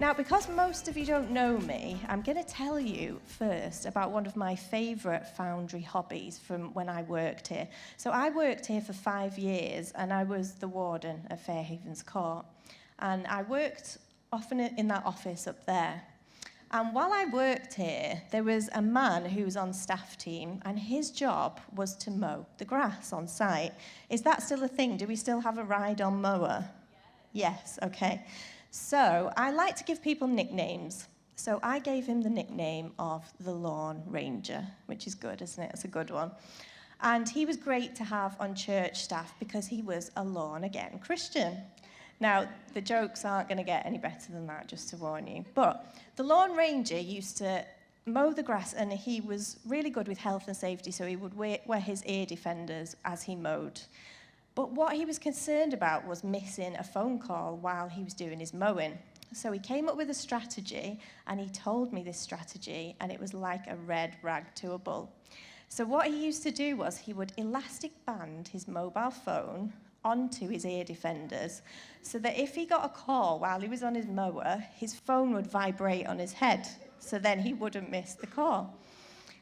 Now, because most of you don't know me, I'm going to tell you first about one of my favourite Foundry hobbies from when I worked here. So I worked here for 5 years, and I was the warden at Fairhavens Court. And I worked often in that office up there. And while I worked here, there was a man who was on staff team, and his job was to mow the grass on site. Is that still a thing? Do we still have a ride-on mower? Yes, okay. So I like to give people nicknames. So I gave him the nickname of the Lawn Ranger, which is good, isn't it? It's a good one. And he was great to have on church staff because he was a born-again Christian. Now, the jokes aren't going to get any better than that, just to warn you. But the Lawn Ranger used to mow the grass, and he was really good with health and safety, so he would wear his ear defenders as he mowed. But what he was concerned about was missing a phone call while he was doing his mowing. So he came up with a strategy, and he told me this strategy, and it was like a red rag to a bull. So what he used to do was he would elastic band his mobile phone onto his ear defenders so that if he got a call while he was on his mower, his phone would vibrate on his head, so then he wouldn't miss the call.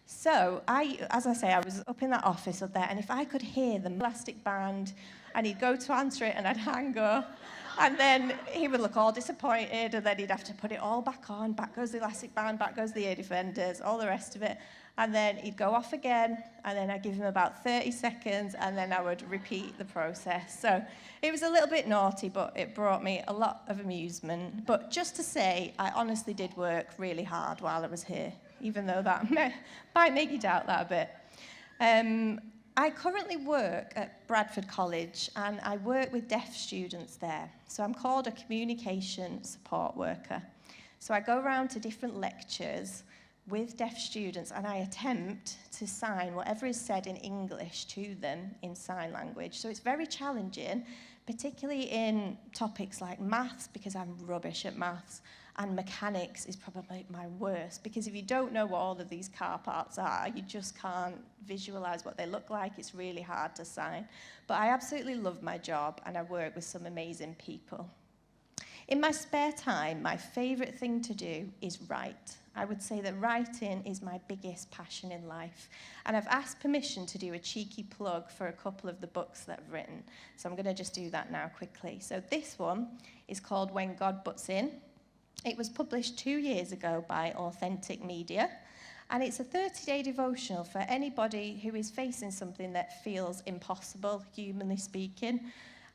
So, as I say, I was up in that office up there, and if I could hear the elastic band, and he'd go to answer it, and I'd hang up, and then he would look all disappointed, and then he'd have to put it all back on, back goes the elastic band, back goes the ear defenders, all the rest of it, and then he'd go off again, and then I'd give him about 30 seconds, and then I would repeat the process. So it was a little bit naughty, but it brought me a lot of amusement. But just to say, I honestly did work really hard while I was here, even though that might make you doubt that a bit. I currently work at Bradford College, and I work with deaf students there. So I'm called a communication support worker. So I go around to different lectures with deaf students, and I attempt to sign whatever is said in English to them in sign language. So it's very challenging, particularly in topics like maths, because I'm rubbish at maths, and mechanics is probably my worst, because if you don't know what all of these car parts are, you just can't visualize what they look like. It's really hard to sign. But I absolutely love my job, and I work with some amazing people. In my spare time, my favorite thing to do is write. I would say that writing is my biggest passion in life. And I've asked permission to do a cheeky plug for a couple of the books that I've written. So I'm going to just do that now quickly. So this one is called When God Butts In. It was published 2 years ago by Authentic Media. And it's a 30-day devotional for anybody who is facing something that feels impossible, humanly speaking.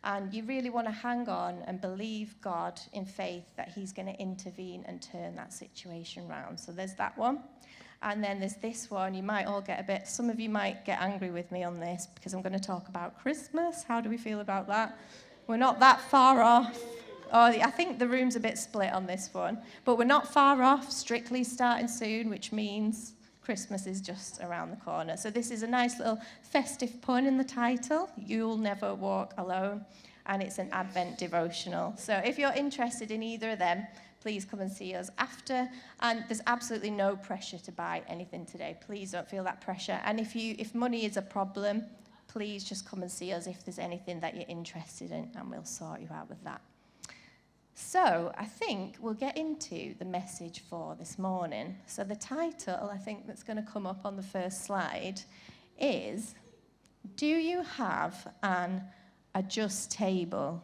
And you really want to hang on and believe God in faith that he's going to intervene and turn that situation around. So there's that one. And then there's this one. You might all get some of you might get angry with me on this because I'm going to talk about Christmas. How do we feel about that? We're not that far off. Oh, I think the room's a bit split on this one. But we're not far off. Strictly's starting soon, which means Christmas is just around the corner. So this is a nice little festive pun in the title, You'll Never Walk Alone, and it's an Advent devotional. So if you're interested in either of them, please come and see us after. And there's absolutely no pressure to buy anything today. Please don't feel that pressure. And if money is a problem, please just come and see us if there's anything that you're interested in, and we'll sort you out with that. So I think we'll get into the message for this morning. So the title, I think, that's going to come up on the first slide is, Do You Have an Adjust Table?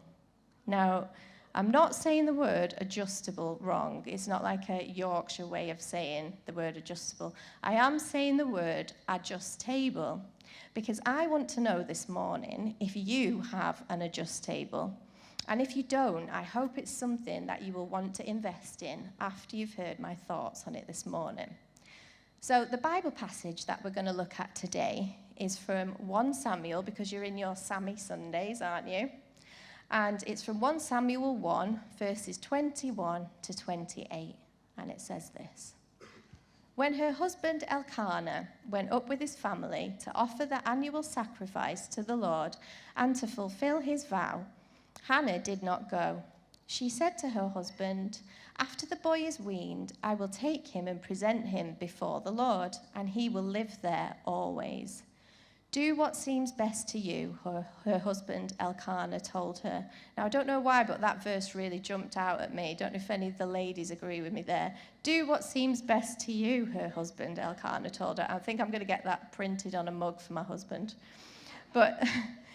Now, I'm not saying the word adjustable wrong. It's not like a Yorkshire way of saying the word adjustable. I am saying the word adjust table because I want to know this morning if you have an adjust table. And if you don't, I hope it's something that you will want to invest in after you've heard my thoughts on it this morning. So the Bible passage that we're going to look at today is from 1 Samuel, because you're in your Sammy Sundays, aren't you? And it's from 1 Samuel 1, verses 21 to 28. And it says this. When her husband Elkanah went up with his family to offer the annual sacrifice to the Lord and to fulfill his vow, Hannah did not go. She said to her husband, After the boy is weaned, I will take him and present him before the Lord, and he will live there always. Do what seems best to you, her husband Elkanah told her. Now, I don't know why, but that verse really jumped out at me. Don't know if any of the ladies agree with me there. Do what seems best to you, her husband Elkanah told her. I think I'm going to get that printed on a mug for my husband. But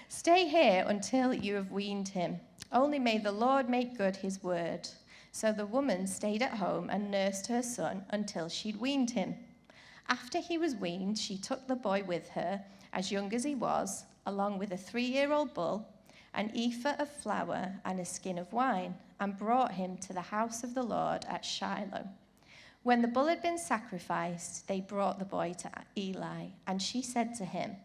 stay here until you have weaned him. Only may the Lord make good his word. So the woman stayed at home and nursed her son until she'd weaned him. After he was weaned, she took the boy with her, as young as he was, along with a 3-year-old bull, an ephah of flour, and a skin of wine, and brought him to the house of the Lord at Shiloh. When the bull had been sacrificed, they brought the boy to Eli, and she said to him,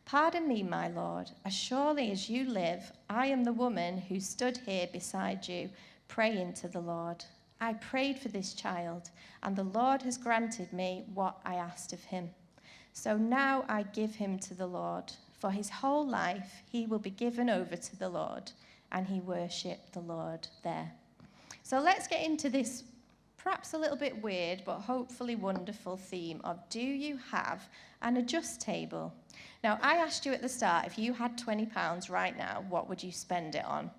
"Pardon me, my lord, as surely as you live, I am the woman who stood here beside you, praying to the Lord. I prayed for this child, and the Lord has granted me what I asked of him. So now I give him to the Lord. For his whole life he will be given over to the Lord." And he worshipped the Lord there. So let's get into this perhaps a little bit weird, but hopefully wonderful theme of, do you have an adjust table? Now, I asked you at the start, if you had £20 right now, what would you spend it on?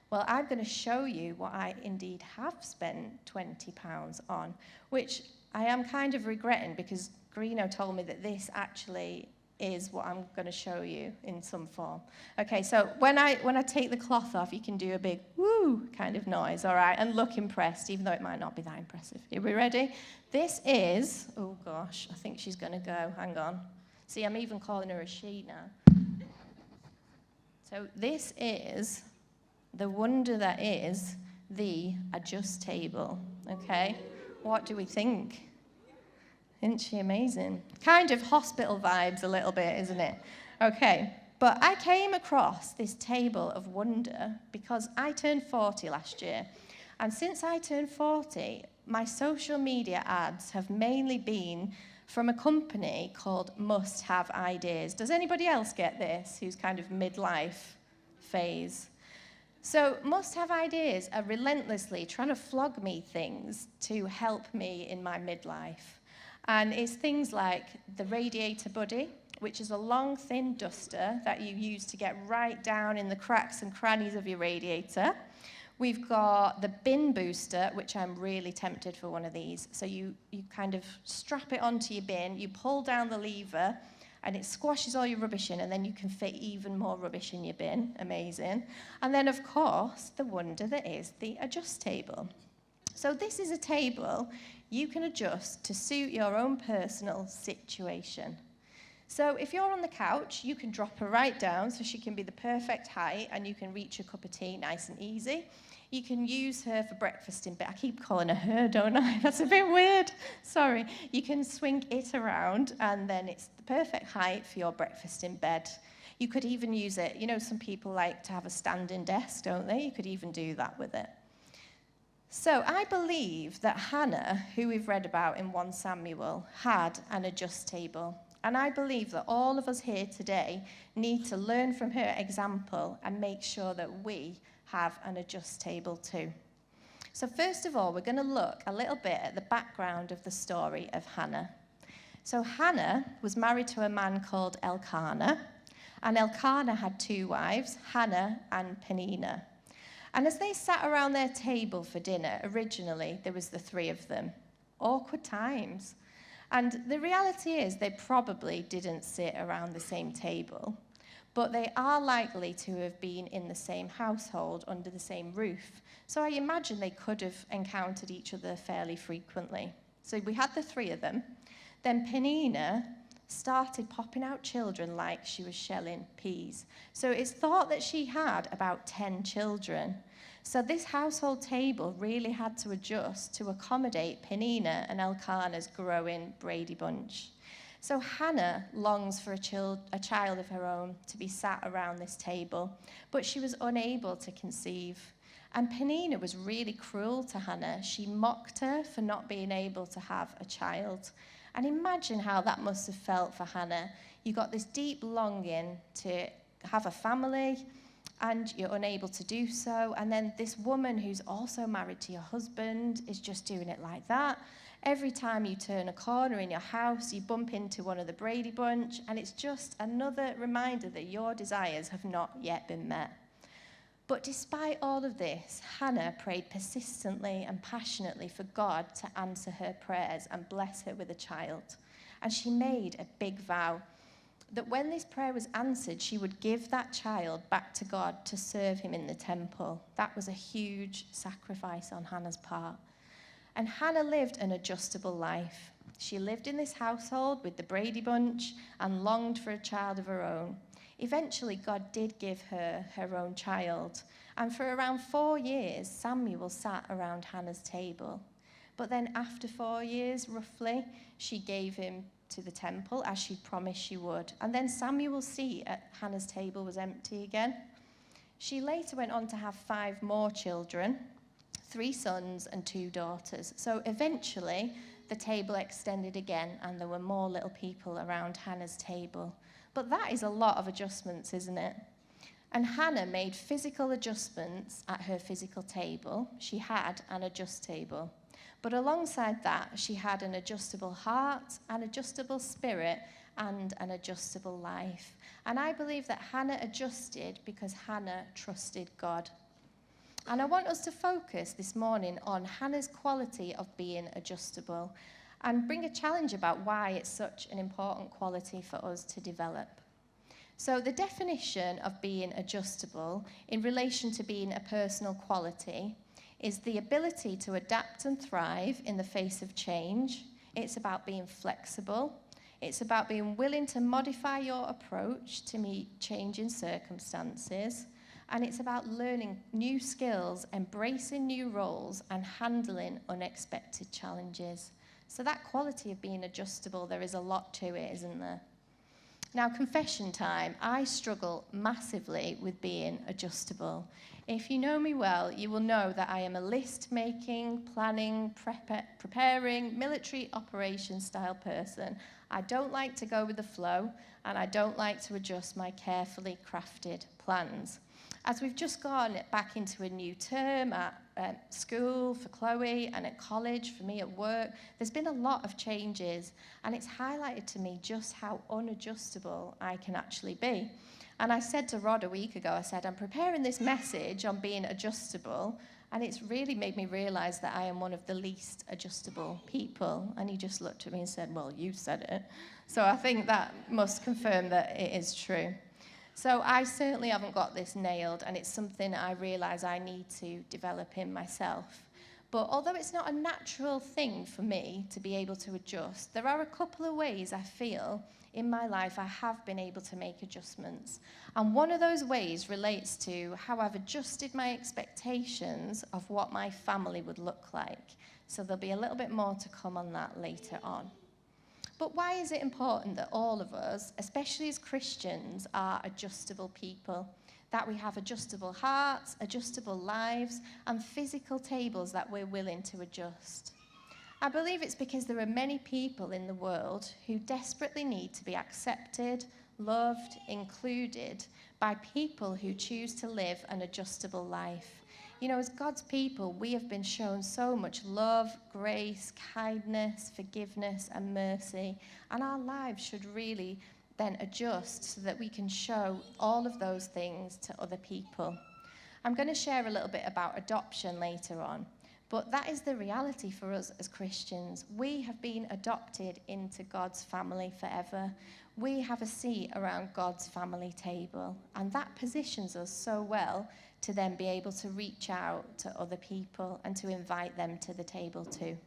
Well, I'm going to show you what I indeed have spent £20 on, which I am kind of regretting because Greeno told me that this actually is what I'm going to show you in some form. Okay, so when I take the cloth off, you can do a big woo kind of noise, all right, and look impressed, even though it might not be that impressive. Are we ready? This is, oh gosh, I think she's going to go. Hang on. See, I'm even calling her a she now. So this is the wonder that is the adjust table, okay? What do we think? Isn't she amazing? Kind of hospital vibes a little bit, isn't it? Okay, but I came across this table of wonder because I turned 40 last year. And since I turned 40, my social media ads have mainly been from a company called Must Have Ideas. Does anybody else get this, who's kind of midlife phase? So Must Have Ideas are relentlessly trying to flog me things to help me in my midlife. And it's things like the Radiator Buddy, which is a long, thin duster that you use to get right down in the cracks and crannies of your radiator. We've got the Bin Booster, which I'm really tempted for one of these. So you kind of strap it onto your bin, you pull down the lever, and it squashes all your rubbish in, and then you can fit even more rubbish in your bin. Amazing. And then, of course, the wonder that is the adjust table. So this is a table you can adjust to suit your own personal situation. So if you're on the couch, you can drop her right down so she can be the perfect height and you can reach a cup of tea nice and easy. You can use her for breakfast in bed. I keep calling her, don't I? That's a bit weird. Sorry. You can swing it around and then it's the perfect height for your breakfast in bed. You could even use it. You know, some people like to have a standing desk, don't they? You could even do that with it. So I believe that Hannah, who we've read about in 1 Samuel, had an adjust table. And I believe that all of us here today need to learn from her example and make sure that we have an adjust table too. So first of all, we're going to look a little bit at the background of the story of Hannah. So Hannah was married to a man called Elkanah, and Elkanah had 2 wives, Hannah and Peninnah. And as they sat around their table for dinner, originally there was the 3 of them. Awkward times. And the reality is they probably didn't sit around the same table, but they are likely to have been in the same household under the same roof. So I imagine they could have encountered each other fairly frequently. So we had the 3 of them. Then Peninnah started popping out children like she was shelling peas. So it's thought that she had about 10 children. So this household table really had to adjust to accommodate Peninnah and Elkanah's growing Brady bunch. So Hannah longs for a child of her own to be sat around this table, but she was unable to conceive. And Peninnah was really cruel to Hannah. She mocked her for not being able to have a child. And imagine how that must have felt for Hannah. You got this deep longing to have a family, and you're unable to do so. And then this woman who's also married to your husband is just doing it like that. Every time you turn a corner in your house, you bump into one of the Brady Bunch, and it's just another reminder that your desires have not yet been met. But despite all of this, Hannah prayed persistently and passionately for God to answer her prayers and bless her with a child. And she made a big vow that when this prayer was answered, she would give that child back to God to serve him in the temple. That was a huge sacrifice on Hannah's part. And Hannah lived an adjustable life. She lived in this household with the Brady Bunch and longed for a child of her own. Eventually, God did give her her own child. And for around 4 years, Samuel sat around Hannah's table. But then after 4 years, roughly, she gave him to the temple, as she promised she would. And then Samuel's seat at Hannah's table was empty again. She later went on to have 5 more children, 3 sons and 2 daughters. So eventually, the table extended again, and there were more little people around Hannah's table. But that is a lot of adjustments, isn't it? And Hannah made physical adjustments at her physical table. She had an adjust table. But alongside that, she had an adjustable heart, an adjustable spirit, and an adjustable life. And I believe that Hannah adjusted because Hannah trusted God. And I want us to focus this morning on Hannah's quality of being adjustable and bring a challenge about why it's such an important quality for us to develop. So the definition of being adjustable in relation to being a personal quality is the ability to adapt and thrive in the face of change. It's about being flexible. It's about being willing to modify your approach to meet changing circumstances. And it's about learning new skills, embracing new roles, and handling unexpected challenges. So that quality of being adjustable, there is a lot to it, isn't there? Now, confession time. I struggle massively with being adjustable. If you know me well, you will know that I am a list-making, planning, preparing, military operations style person. I don't like to go with the flow, and I don't like to adjust my carefully crafted plans. As we've just gone back into a new term at school for Chloe and at college for me at work, there's been a lot of changes, and it's highlighted to me just how unadjustable I can actually be. And I said to Rod a week ago, I said, I'm preparing this message on being adjustable, and it's really made me realize that I am one of the least adjustable people. And he just looked at me and said, well, you said it. So I think that must confirm that it is true. So I certainly haven't got this nailed, and it's something I realize I need to develop in myself. But although it's not a natural thing for me to be able to adjust, there are a couple of ways I feel in my life I have been able to make adjustments. And one of those ways relates to how I've adjusted my expectations of what my family would look like. So there'll be a little bit more to come on that later on. But why is it important that all of us, especially as Christians, are adjustable people? That we have adjustable hearts, adjustable lives, and physical tables that we're willing to adjust? I believe it's because there are many people in the world who desperately need to be accepted, loved, included by people who choose to live an adjustable life. You know, as God's people, we have been shown so much love, grace, kindness, forgiveness, and mercy. And our lives should really then adjust so that we can show all of those things to other people. I'm going to share a little bit about adoption later on. But that is the reality for us as Christians. We have been adopted into God's family forever. We have a seat around God's family table. And that positions us so well to then be able to reach out to other people and to invite them to the table too.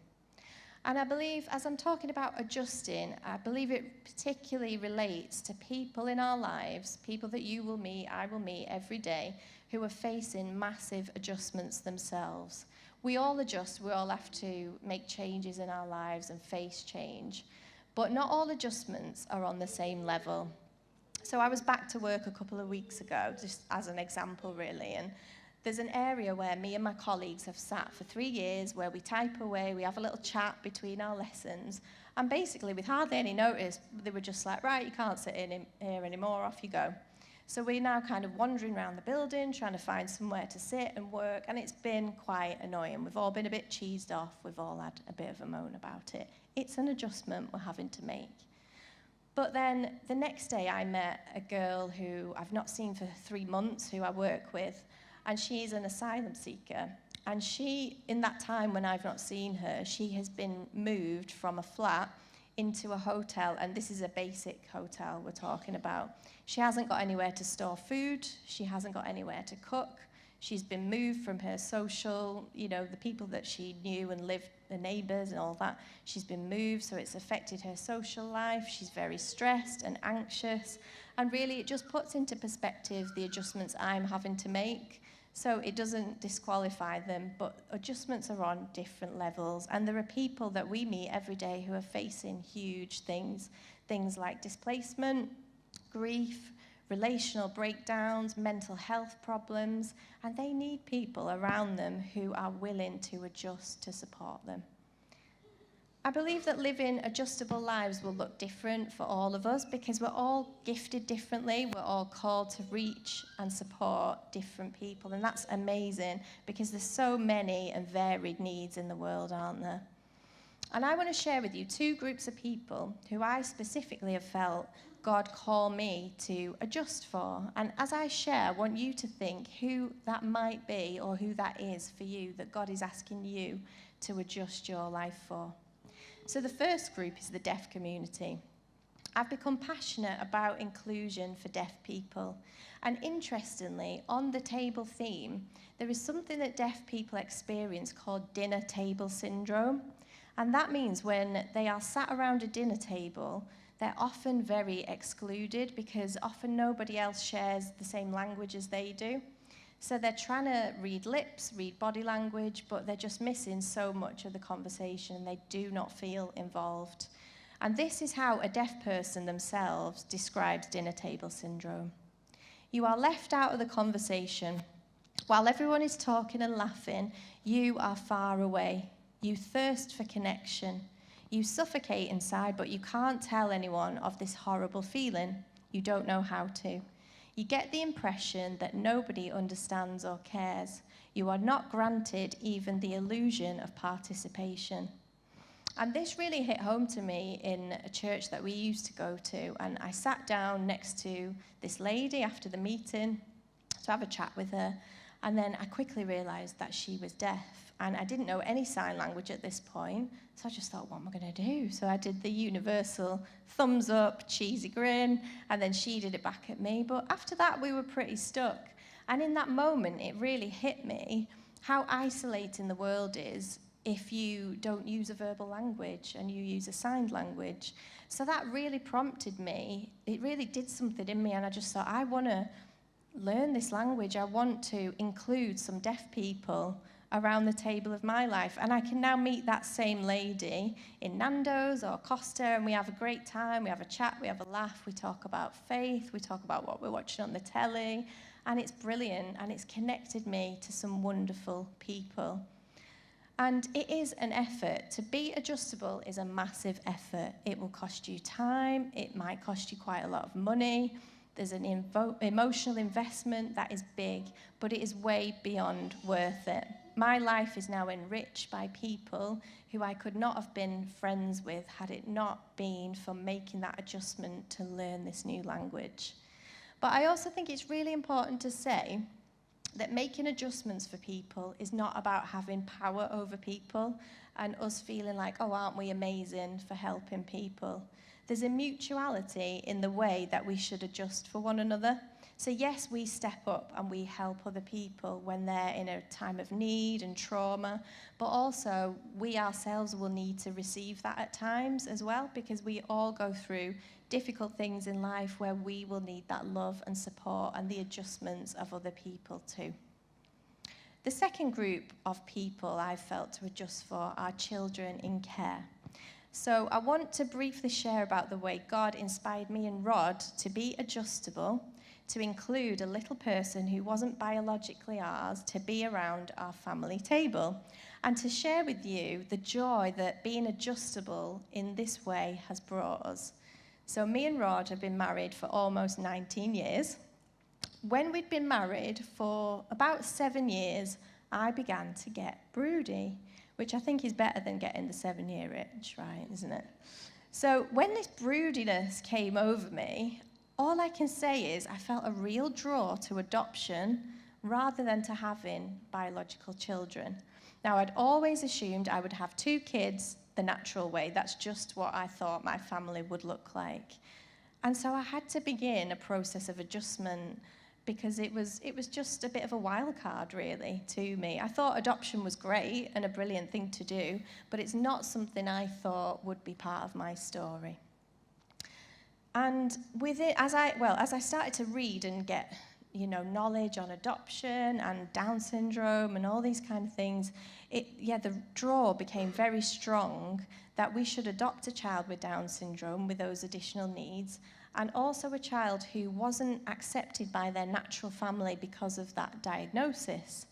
And I believe, as I'm talking about adjusting, I believe it particularly relates to people in our lives, people that you will meet, I will meet every day, who are facing massive adjustments themselves. We all adjust, we all have to make changes in our lives and face change. But not all adjustments are on the same level. So I was back to work a couple of weeks ago, just as an example really, and there's an area where me and my colleagues have sat for 3 years where we type away, we have a little chat between our lessons, and basically with hardly any notice, they were just like, right, you can't sit in here anymore, off you go. So we're now kind of wandering around the building, trying to find somewhere to sit and work, and it's been quite annoying. We've all been a bit cheesed off. We've all had a bit of a moan about it. It's an adjustment we're having to make. But then the next day I met a girl who I've not seen for 3 months, who I work with, and she's an asylum seeker. And she, in that time when I've not seen her, she has been moved from a flat into a hotel, and this is a basic hotel we're talking about. She hasn't got anywhere to store food, she hasn't got anywhere to cook, she's been moved from her social, the people that she knew and lived, the neighbours and all that, she's been moved, so it's affected her social life, she's very stressed and anxious, and really it just puts into perspective the adjustments I'm having to make. So it doesn't disqualify them, but adjustments are on different levels. And there are people that we meet every day who are facing huge things like displacement, grief, relational breakdowns, mental health problems, and they need people around them who are willing to adjust to support them. I believe that living adjustable lives will look different for all of us because we're all gifted differently. We're all called to reach and support different people. And that's amazing because there's so many and varied needs in the world, aren't there? And I want to share with you 2 groups of people who I specifically have felt God call me to adjust for. And as I share, I want you to think who that might be or who that is for you that God is asking you to adjust your life for. So the first group is the deaf community. I've become passionate about inclusion for deaf people. And interestingly, on the table theme, there is something that deaf people experience called dinner table syndrome. And that means when they are sat around a dinner table, they're often very excluded because often nobody else shares the same language as they do. So they're trying to read lips, read body language, but they're just missing so much of the conversation. They do not feel involved. And this is how a deaf person themselves describes dinner table syndrome. You are left out of the conversation. While everyone is talking and laughing, you are far away. You thirst for connection. You suffocate inside, but you can't tell anyone of this horrible feeling. You don't know how to. You get the impression that nobody understands or cares. You are not granted even the illusion of participation. And this really hit home to me in a church that we used to go to. And I sat down next to this lady after the meeting to have a chat with her. And then I quickly realized that she was deaf. And I didn't know any sign language at this point. So I just thought, what am I going to do? So I did the universal thumbs up, cheesy grin, and then she did it back at me. But after that, we were pretty stuck. And in that moment, it really hit me how isolating the world is if you don't use a verbal language and you use a signed language. So that really prompted me. It really did something in me, and I just thought, I want to learn this language. I want to include some deaf people around the table of my life. And I can now meet that same lady in Nando's or Costa, and we have a great time, we have a chat, we have a laugh, we talk about faith, we talk about what we're watching on the telly, and it's brilliant, and it's connected me to some wonderful people. And it is an effort. To be adjustable is a massive effort. It will cost you time, it might cost you quite a lot of money, there's an emotional investment that is big, but it is way beyond worth it. My life is now enriched by people who I could not have been friends with had it not been for making that adjustment to learn this new language. But I also think it's really important to say that making adjustments for people is not about having power over people and us feeling like, oh, aren't we amazing for helping people? There's a mutuality in the way that we should adjust for one another. So yes, we step up and we help other people when they're in a time of need and trauma, but also we ourselves will need to receive that at times as well, because we all go through difficult things in life where we will need that love and support and the adjustments of other people too. The second group of people I've felt to adjust for are children in care. So I want to briefly share about the way God inspired me and Rod to be adjustable, to include a little person who wasn't biologically ours to be around our family table, and to share with you the joy that being adjustable in this way has brought us. So me and Rod have been married for almost 19 years. when we'd been married for about 7 years, I began to get broody, which I think is better than getting the 7-year itch, right, isn't it? So when this broodiness came over me, all I can say is I felt a real draw to adoption rather than to having biological children. Now, I'd always assumed I would have 2 kids the natural way. That's just what I thought my family would look like. And so I had to begin a process of adjustment because it was just a bit of a wild card, really, to me. I thought adoption was great and a brilliant thing to do, but it's not something I thought would be part of my story. And with it, as I started to read and get, knowledge on adoption and Down syndrome and all these kind of things, the draw became very strong that we should adopt a child with Down syndrome with those additional needs, and also a child who wasn't accepted by their natural family because of that diagnosis.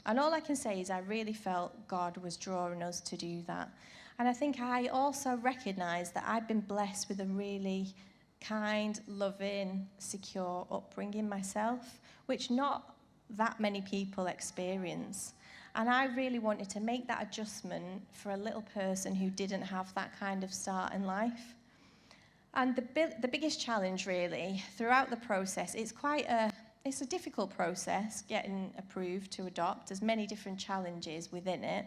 And all I can say is I really felt God was drawing us to do that. And I think I also recognized that I'd been blessed with a really kind, loving, secure upbringing myself, which not that many people experience. And I really wanted to make that adjustment for a little person who didn't have that kind of start in life. And the biggest challenge, really, throughout the process, it's a difficult process, getting approved to adopt. There's many different challenges within it.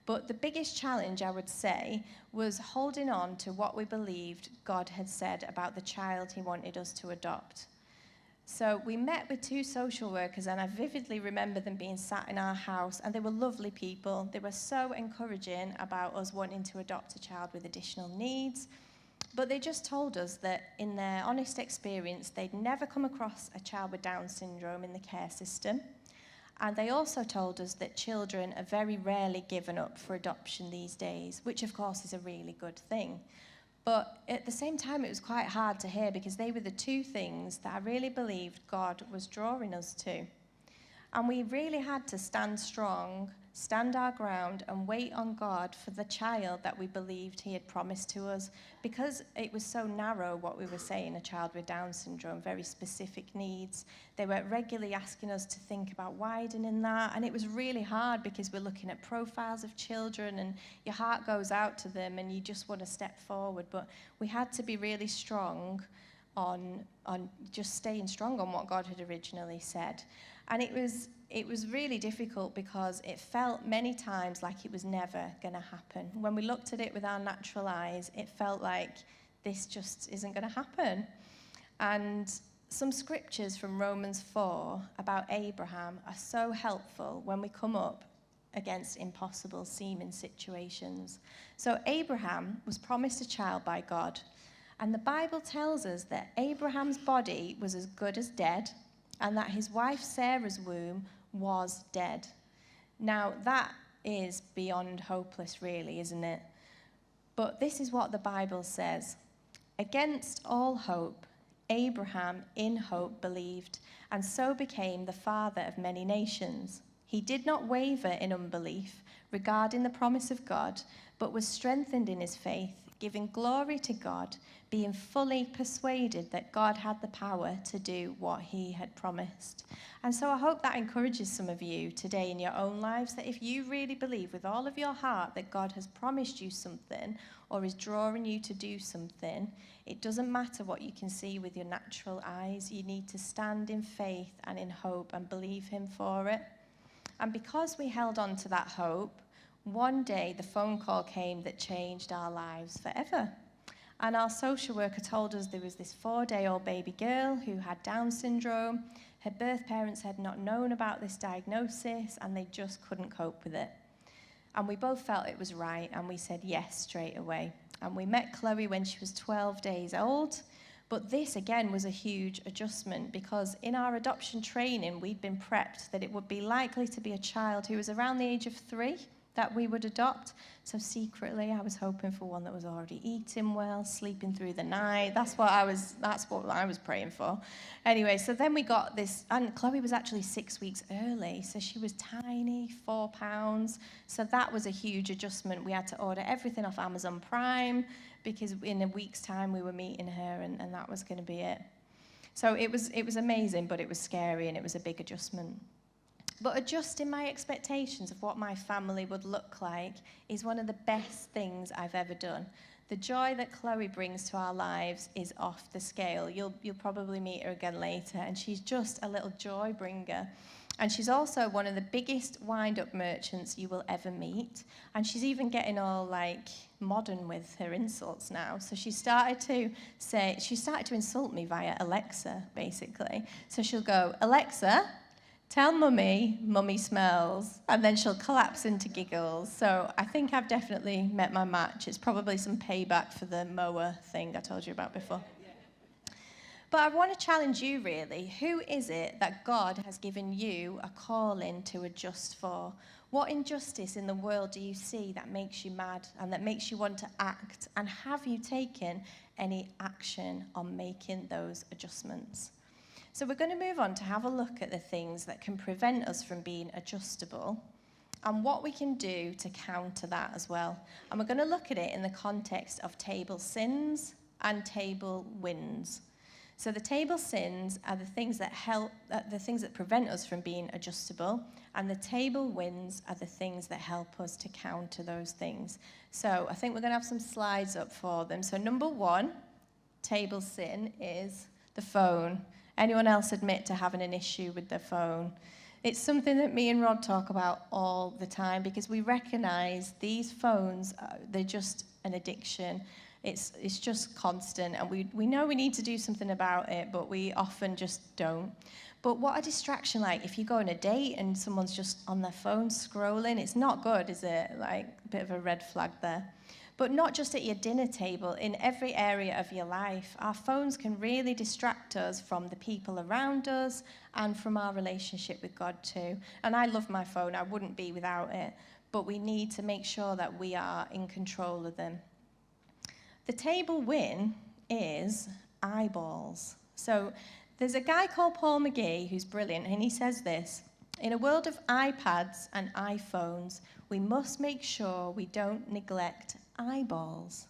But the biggest challenge, I would say, was holding on to what we believed God had said about the child he wanted us to adopt. So we met with 2 social workers, and I vividly remember them being sat in our house, and they were lovely people. They were so encouraging about us wanting to adopt a child with additional needs. But they just told us that in their honest experience, they'd never come across a child with Down syndrome in the care system. And they also told us that children are very rarely given up for adoption these days, which of course is a really good thing. But at the same time, it was quite hard to hear because they were the 2 things that I really believed God was drawing us to. And we really had to stand strong, stand our ground, and wait on God for the child that we believed he had promised to us, because it was so narrow what we were saying, a child with Down syndrome, very specific needs. They were regularly asking us to think about widening that, and it was really hard because we're looking at profiles of children and your heart goes out to them and you just want to step forward. But we had to be really strong on just staying strong on what God had originally said. And it was really difficult because it felt many times like it was never going to happen. When we looked at it with our natural eyes, it felt like this just isn't going to happen. And some scriptures from Romans 4 about Abraham are so helpful when we come up against impossible seeming situations. So Abraham was promised a child by God. And the Bible tells us that Abraham's body was as good as dead, and that his wife Sarah's womb was dead. Now, that is beyond hopeless, really, isn't it? But this is what the Bible says. Against all hope, Abraham in hope believed, and so became the father of many nations. He did not waver in unbelief regarding the promise of God, but was strengthened in his faith, giving glory to God, being fully persuaded that God had the power to do what he had promised. And so I hope that encourages some of you today in your own lives, that if you really believe with all of your heart that God has promised you something or is drawing you to do something, it doesn't matter what you can see with your natural eyes. You need to stand in faith and in hope and believe him for it. And because we held on to that hope, one day the phone call came that changed our lives forever. And our social worker told us there was this 4-day-old baby girl who had Down syndrome. Her birth parents had not known about this diagnosis and they just couldn't cope with it. And we both felt it was right and we said yes straight away. And we met Chloe when she was 12 days old. But this, again, was a huge adjustment because in our adoption training, we'd been prepped that it would be likely to be a child who was around the age of 3 that we would adopt. So secretly, I was hoping for one that was already eating well, sleeping through the night. That's what I was praying for. Anyway, so then we got this, and Chloe was actually 6 weeks early, so she was tiny, 4 pounds. So that was a huge adjustment. We had to order everything off Amazon Prime because in a week's time we were meeting her, and that was going to be it. So it was amazing, but it was scary and it was a big adjustment. But adjusting my expectations of what my family would look like is one of the best things I've ever done. The joy that Chloe brings to our lives is off the scale. You'll probably meet her again later, and she's just a little joy bringer. And she's also one of the biggest wind-up merchants you will ever meet. And she's even getting all like modern with her insults now. So she started to insult me via Alexa, basically. So she'll go, "Alexa, tell Mummy, Mummy smells," and then she'll collapse into giggles. So I think I've definitely met my match. It's probably some payback for the mower thing I told you about before. But I want to challenge you, really. Who is it that God has given you a calling to adjust for? What injustice in the world do you see that makes you mad and that makes you want to act? And have you taken any action on making those adjustments? So we're going to move on to have a look at the things that can prevent us from being adjustable and what we can do to counter that as well. And we're going to look at it in the context of table sins and table wins. So the table sins are the things that prevent us from being adjustable, and the table wins are the things that help us to counter those things. So I think we're going to have some slides up for them. So number one, table sin is the phone. Anyone else admit to having an issue with their phone? It's something that me and Rod talk about all the time because we recognize these phones, they're just an addiction. It's just constant, and we know we need to do something about it, but we often just don't. But what a distraction, like if you go on a date and someone's just on their phone scrolling, it's not good, is it? Like a bit of a red flag there. But not just at your dinner table, in every area of your life, our phones can really distract us from the people around us and from our relationship with God too. And I love my phone, I wouldn't be without it, but we need to make sure that we are in control of them. The table win is eyeballs. So there's a guy called Paul McGee who's brilliant, and he says this: "In a world of iPads and iPhones, we must make sure we don't neglect eyeballs."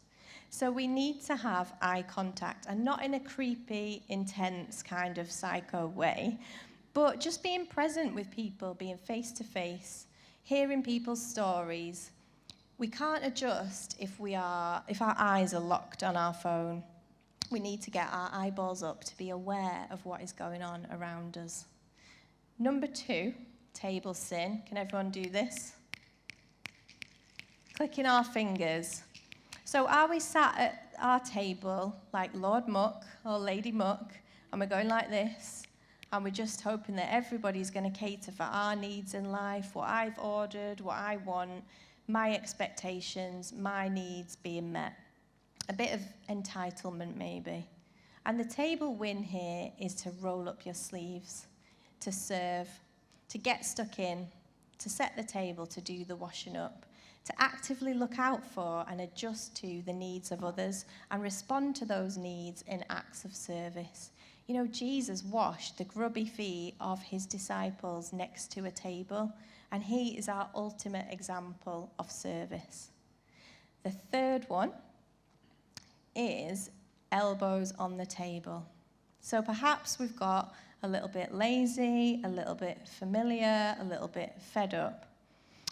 So we need to have eye contact, and not in a creepy, intense kind of psycho way, but just being present with people, being face to face, hearing people's stories. We can't adjust if our eyes are locked on our phone. We need to get our eyeballs up to be aware of what is going on around us. Number two, table sin. Can everyone do this? Clicking our fingers. So are we sat at our table like Lord Muck or Lady Muck, and we're going like this, and we're just hoping that everybody's going to cater for our needs in life, what I've ordered, what I want, my expectations, my needs being met. A bit of entitlement maybe. And the table win here is to roll up your sleeves, to serve, to get stuck in, to set the table, to do the washing up, to actively look out for and adjust to the needs of others and respond to those needs in acts of service. You know, Jesus washed the grubby feet of his disciples next to a table, and he is our ultimate example of service. The third one is elbows on the table. So perhaps we've got a little bit lazy, a little bit familiar, a little bit fed up.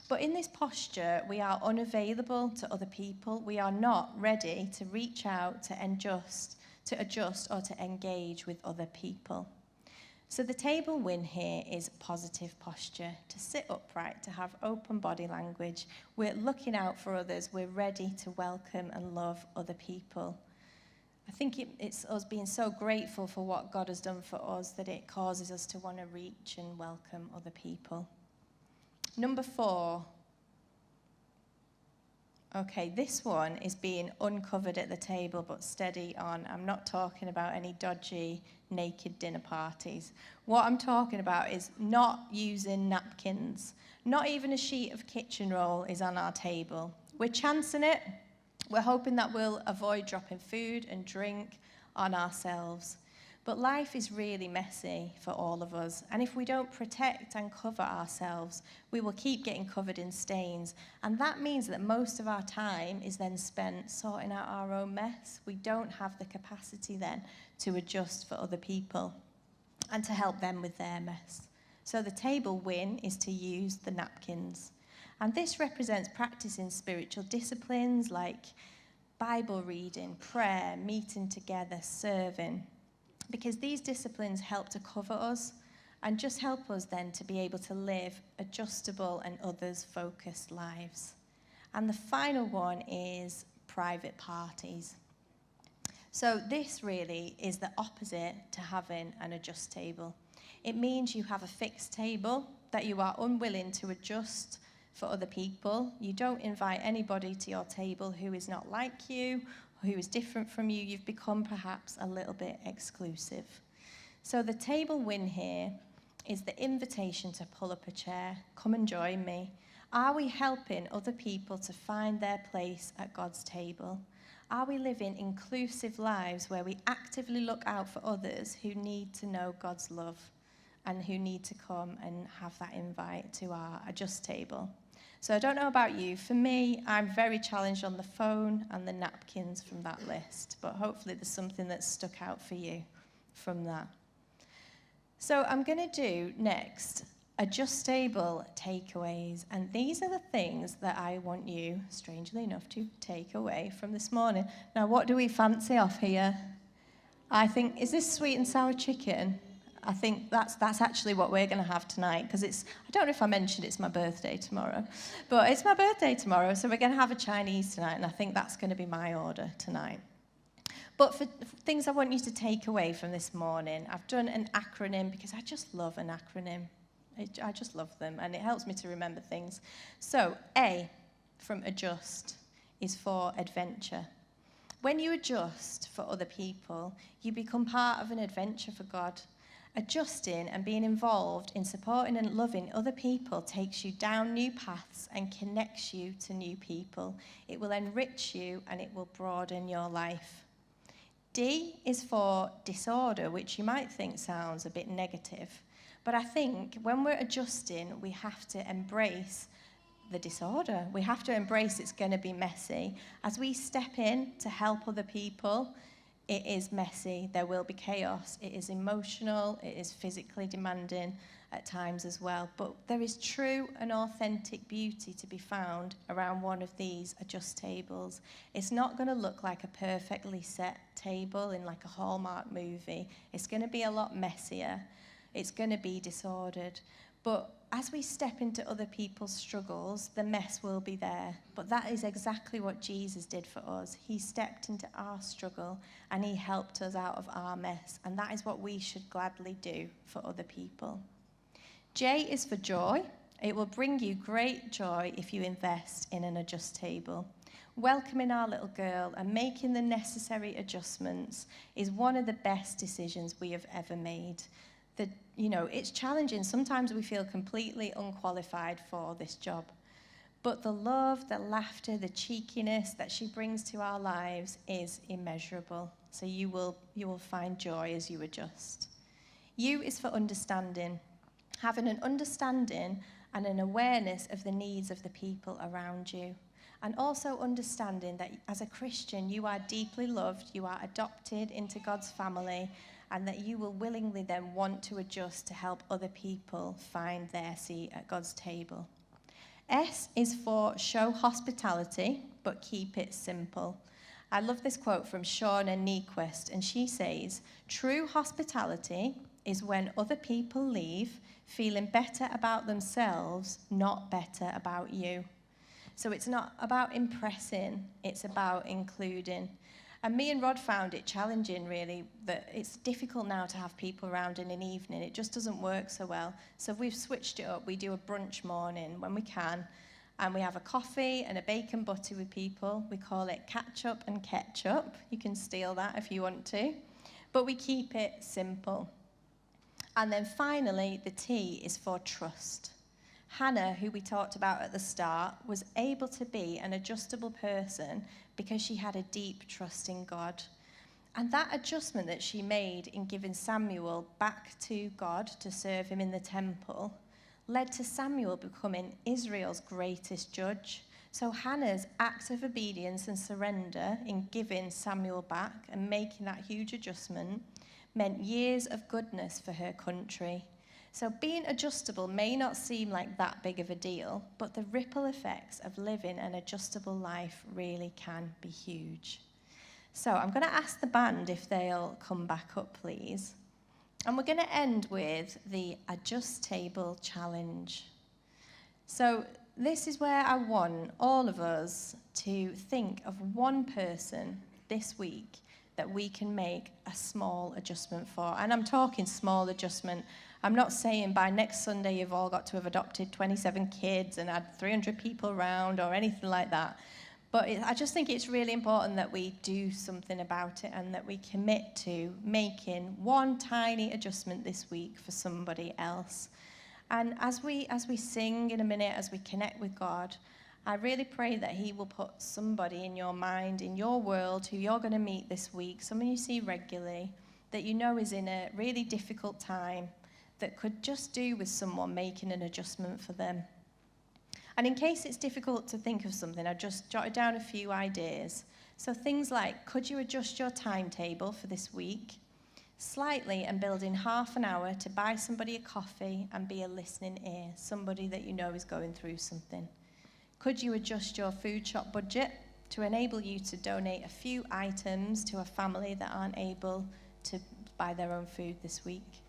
But in this posture, we are unavailable to other people. We are not ready to reach out, to adjust, or to engage with other people. So the table win here is positive posture, to sit upright, to have open body language. We're looking out for others. We're ready to welcome and love other people. I think it's us being so grateful for what God has done for us that it causes us to want to reach and welcome other people. Number 4. Okay, this one is being uncovered at the table, but steady on. I'm not talking about any dodgy, naked dinner parties. What I'm talking about is not using napkins. Not even a sheet of kitchen roll is on our table. We're chancing it. We're hoping that we'll avoid dropping food and drink on ourselves. But life is really messy for all of us, and if we don't protect and cover ourselves, we will keep getting covered in stains, and that means that most of our time is then spent sorting out our own mess. We don't have the capacity then to adjust for other people and to help them with their mess. So the table win is to use the napkins. And this represents practicing spiritual disciplines like Bible reading, prayer, meeting together, serving, because these disciplines help to cover us and just help us then to be able to live adjustable and others-focused lives. And the final one is private parties. So this really is the opposite to having an adjust table. It means you have a fixed table that you are unwilling to adjust for other people. You don't invite anybody to your table who is not like you, or who is different from you. You've become perhaps a little bit exclusive. So the table win here is the invitation to pull up a chair. Come and join me. Are we helping other people to find their place at God's table? Are we living inclusive lives where we actively look out for others who need to know God's love and who need to come and have that invite to our adjust table? So I don't know about you. For me, I'm very challenged on the phone and the napkins from that list, but hopefully there's something that's stuck out for you from that. So I'm going to do next adjust table takeaways, and these are the things that I want you, strangely enough, to take away from this morning. Now, what do we fancy off here? I think, is this sweet and sour chicken? I think that's actually what we're going to have tonight, because I don't know if I mentioned it's my birthday tomorrow, but it's my birthday tomorrow, so we're going to have a Chinese tonight, and I think that's going to be my order tonight. But for things I want you to take away from this morning, I've done an acronym because I just love an acronym. I just love them, and it helps me to remember things. So A, from adjust, is for adventure. When you adjust for other people, you become part of an adventure for God. Adjusting and being involved in supporting and loving other people takes you down new paths and connects you to new people. It will enrich you and it will broaden your life. D is for disorder, which you might think sounds a bit negative. But I think when we're adjusting, we have to embrace the disorder. We have to embrace it's going to be messy. As we step in to help other people, it is messy, there will be chaos, it is emotional, it is physically demanding at times as well. But there is true and authentic beauty to be found around one of these adjust tables. It's not going to look like a perfectly set table in like a Hallmark movie. It's going to be a lot messier. It's going to be disordered. But as we step into other people's struggles, the mess will be there. But that is exactly what Jesus did for us. He stepped into our struggle and he helped us out of our mess. And that is what we should gladly do for other people. J is for joy. It will bring you great joy if you invest in an adjust table. Welcoming our little girl and making the necessary adjustments is one of the best decisions we have ever made. It's challenging. Sometimes we feel completely unqualified for this job. But the love, the laughter, the cheekiness that she brings to our lives is immeasurable. So you will find joy as you adjust. U is for understanding. Having an understanding and an awareness of the needs of the people around you. And also understanding that as a Christian, you are deeply loved, you are adopted into God's family, and that you will willingly then want to adjust to help other people find their seat at God's table. S is for show hospitality, but keep it simple. I love this quote from Shauna Niequist, and she says, "True hospitality is when other people leave feeling better about themselves, not better about you." So it's not about impressing, it's about including. And me and Rod found it challenging, really, that it's difficult now to have people around in an evening. It just doesn't work so well. So we've switched it up. We do a brunch morning when we can, and we have a coffee and a bacon butty with people. We call it catch up and ketchup. You can steal that if you want to. But we keep it simple. And then finally, the T is for trust. Hannah, who we talked about at the start, was able to be an adjustable person because she had a deep trust in God. And that adjustment that she made in giving Samuel back to God to serve him in the temple led to Samuel becoming Israel's greatest judge. So Hannah's act of obedience and surrender in giving Samuel back and making that huge adjustment meant years of goodness for her country. So being adjustable may not seem like that big of a deal, but the ripple effects of living an adjustable life really can be huge. So I'm going to ask the band if they'll come back up, please. And we're going to end with the Adjust Table Challenge. So this is where I want all of us to think of one person this week that we can make a small adjustment for. And I'm talking small adjustment. I'm not saying by next Sunday you've all got to have adopted 27 kids and had 300 people around or anything like that. But I just think it's really important that we do something about it and that we commit to making one tiny adjustment this week for somebody else. And as we sing in a minute, as we connect with God, I really pray that he will put somebody in your mind, in your world, who you're going to meet this week, someone you see regularly, that you know is in a really difficult time, that could just do with someone making an adjustment for them. And in case it's difficult to think of something, I just jotted down a few ideas. So things like, could you adjust your timetable for this week slightly and build in half an hour to buy somebody a coffee and be a listening ear, somebody that you know is going through something? Could you adjust your food shop budget to enable you to donate a few items to a family that aren't able to buy their own food this week?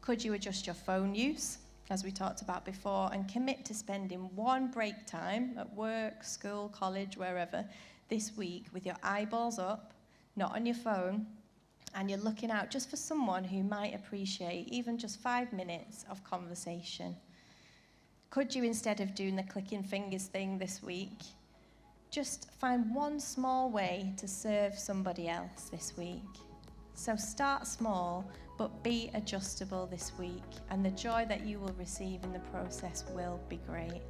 Could you adjust your phone use, as we talked about before, and commit to spending one break time at work, school, college, wherever, this week with your eyeballs up, not on your phone, and you're looking out just for someone who might appreciate even just 5 minutes of conversation? Could you, instead of doing the clicking fingers thing this week, just find one small way to serve somebody else this week? So start small, but be adjustable this week, and the joy that you will receive in the process will be great.